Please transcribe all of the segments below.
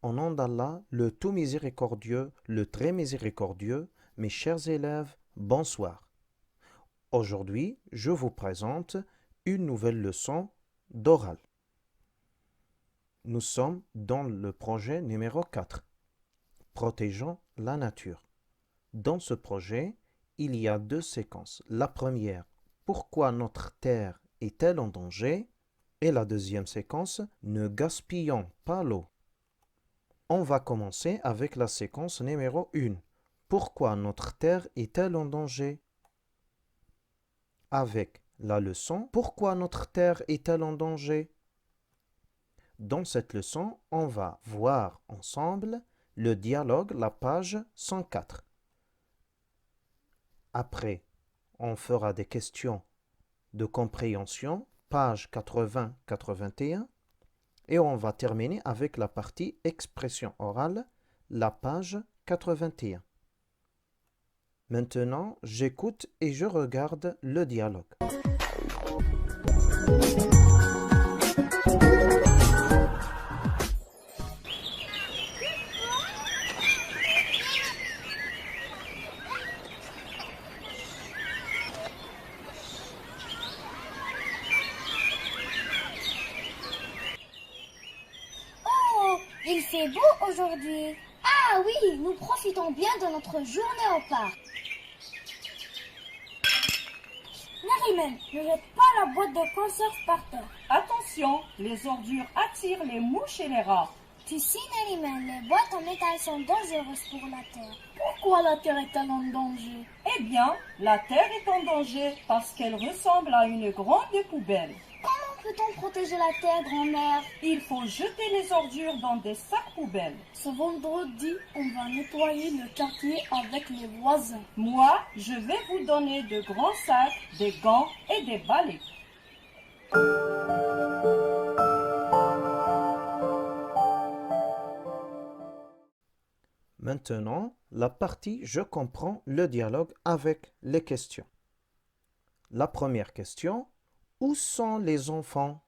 Au nom d'Allah, le tout miséricordieux, le très miséricordieux, mes chers élèves, bonsoir. Aujourd'hui, je vous présente une nouvelle leçon d'oral. Nous sommes dans le projet numéro 4, Protégeons la nature. Dans ce projet, il y a deux séquences. La première, pourquoi notre terre est-elle en danger? Et la deuxième séquence, ne gaspillons pas l'eau. On va commencer avec la séquence numéro 1. Pourquoi notre terre est-elle en danger? Avec la leçon Pourquoi notre terre est-elle en danger? Dans cette leçon, on va voir ensemble le dialogue, la page 104. Après, on fera des questions de compréhension, page 80-81. Et on va terminer avec la partie expression orale, la page 81. Maintenant, j'écoute et je regarde le dialogue. Il fait beau aujourd'hui. Ah oui, nous profitons bien de notre journée au parc. Nariman, ne jette pas la boîte de conserve par terre. Attention, les ordures attirent les mouches et les rats. Tu sais, Nariman, les boîtes en métal sont dangereuses pour la terre. Pourquoi la terre est-elle en danger? Eh bien, la terre est en danger parce qu'elle ressemble à une grande poubelle. Comment peut-on protéger la terre, grand-mère? Il faut jeter les ordures dans des sacs poubelles. Ce vendredi, on va nettoyer le quartier avec les voisins. Moi, je vais vous donner de grands sacs, des gants et des balais. Maintenant, la partie je comprends le dialogue avec les questions. La première question, où sont les enfants?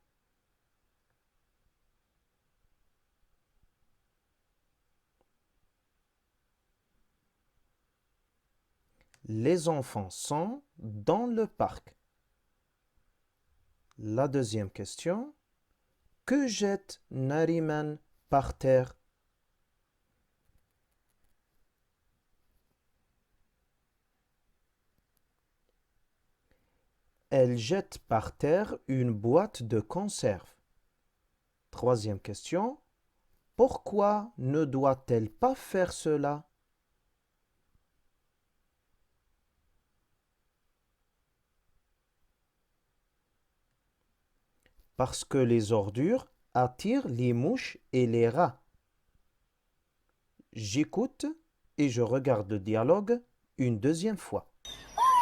Les enfants sont dans le parc. La deuxième question, que jette Nariman par terre? Elle jette par terre une boîte de conserve. Troisième question, pourquoi ne doit-elle pas faire cela? Parce que les ordures attirent les mouches et les rats. J'écoute et je regarde le dialogue une deuxième fois.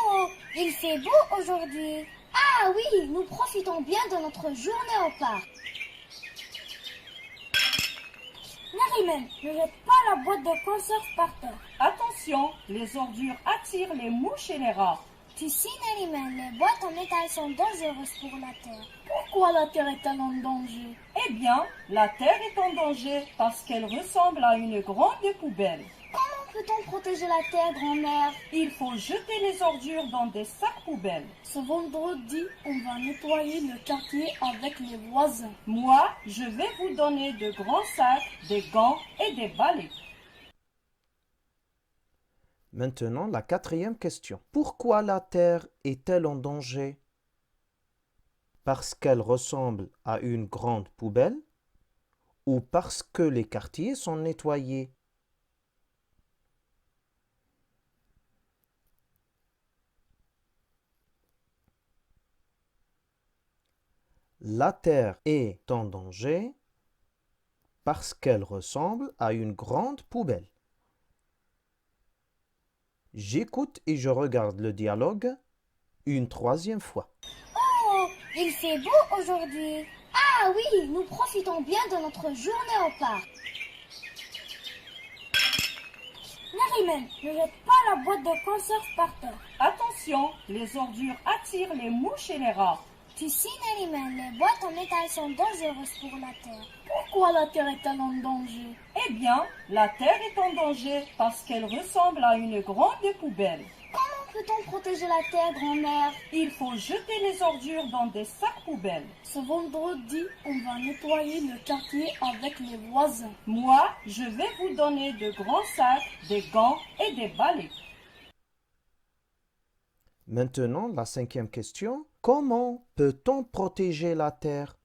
Oh, il fait beau aujourd'hui. Ah oui, nous profitons bien de notre journée au parc. Nariman, ne jette pas la boîte de conserve par terre. Attention, les ordures attirent les mouches et les rats. Tu sais, Nariman, les boîtes en métal sont dangereuses pour la terre. Pourquoi la terre est-elle en danger? Eh bien, la terre est en danger parce qu'elle ressemble à une grande poubelle. Comment peut-on protéger la terre, grand-mère? Il faut jeter les ordures dans des sacs poubelles. Ce vendredi, on va nettoyer le quartier avec les voisins. Moi, je vais vous donner de grands sacs, des gants et des balais. Maintenant, la quatrième question. Pourquoi la terre est-elle en danger? Parce qu'elle ressemble à une grande poubelle ou parce que les quartiers sont nettoyés? La terre est en danger parce qu'elle ressemble à une grande poubelle. J'écoute et je regarde le dialogue une troisième fois. Oh, il fait beau aujourd'hui. Ah oui, nous profitons bien de notre journée au parc. Nariman, ne jette pas la boîte de conserve par terre. Attention, les ordures attirent les mouches et les rats. Tu sais, Nariman, les boîtes en métal sont dangereuses pour la terre. Pourquoi la terre est-elle en danger? Eh bien, la terre est en danger parce qu'elle ressemble à une grande poubelle. Comment peut-on protéger la terre, grand-mère? Il faut jeter les ordures dans des sacs poubelles. Ce vendredi, on va nettoyer le quartier avec les voisins. Moi, je vais vous donner de grands sacs, des gants et des balais. Maintenant, la cinquième question. Comment peut-on protéger la terre?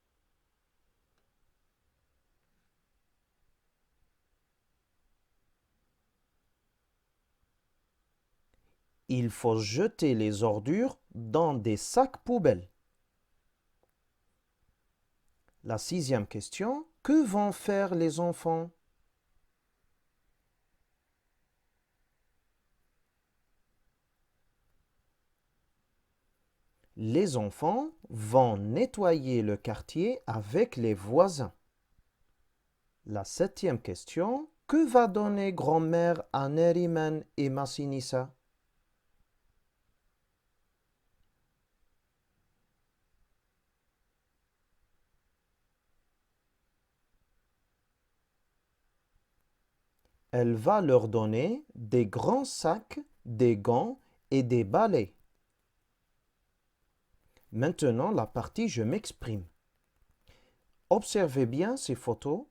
Il faut jeter les ordures dans des sacs poubelles. La sixième question. Que vont faire les enfants? Les enfants vont nettoyer le quartier avec les voisins. La septième question. Que va donner grand-mère à Neriman et Massinissa? Elle va leur donner des grands sacs, des gants et des balais. Maintenant, la partie je m'exprime. Observez bien ces photos.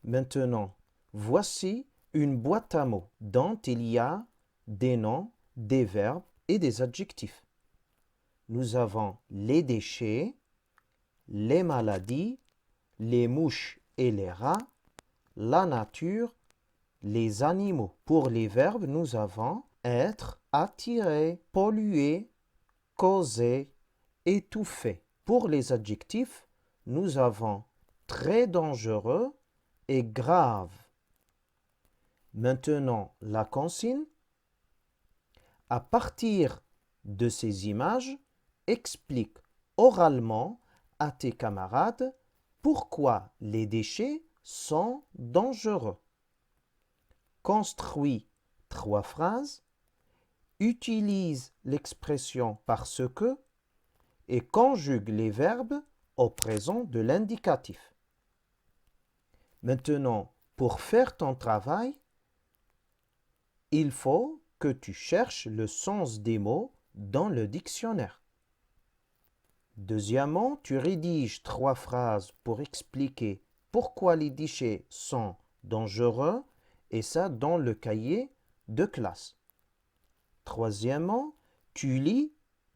Maintenant, voici une boîte à mots dont il y a des noms, des verbes et des adjectifs. Nous avons les déchets, les maladies, les mouches et les rats, la nature, les animaux. Pour les verbes, nous avons être, attirer, polluer, causer, étouffer. Pour les adjectifs, nous avons très dangereux et grave. Maintenant, la consigne. À partir de ces images, explique oralement à tes camarades pourquoi les déchets sont dangereux. Construis 3 phrases, utilise l'expression parce que et conjugue les verbes au présent de l'indicatif. Maintenant, pour faire ton travail, il faut que tu cherches le sens des mots dans le dictionnaire. Deuxièmement, tu rédiges 3 phrases pour expliquer pourquoi les déchets sont dangereux et ça dans le cahier de classe. Troisièmement, tu lis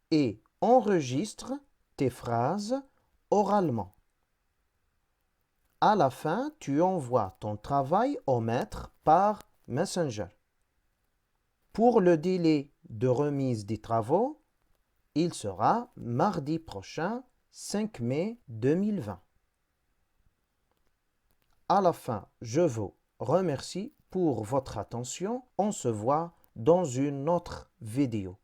et enregistres tes phrases oralement. À la fin, tu envoies ton travail au maître par Messenger. Pour le délai de remise des travaux, il sera mardi prochain, 5 mai 2020. À la fin, je vous remercie pour votre attention. On se voit dans une autre vidéo.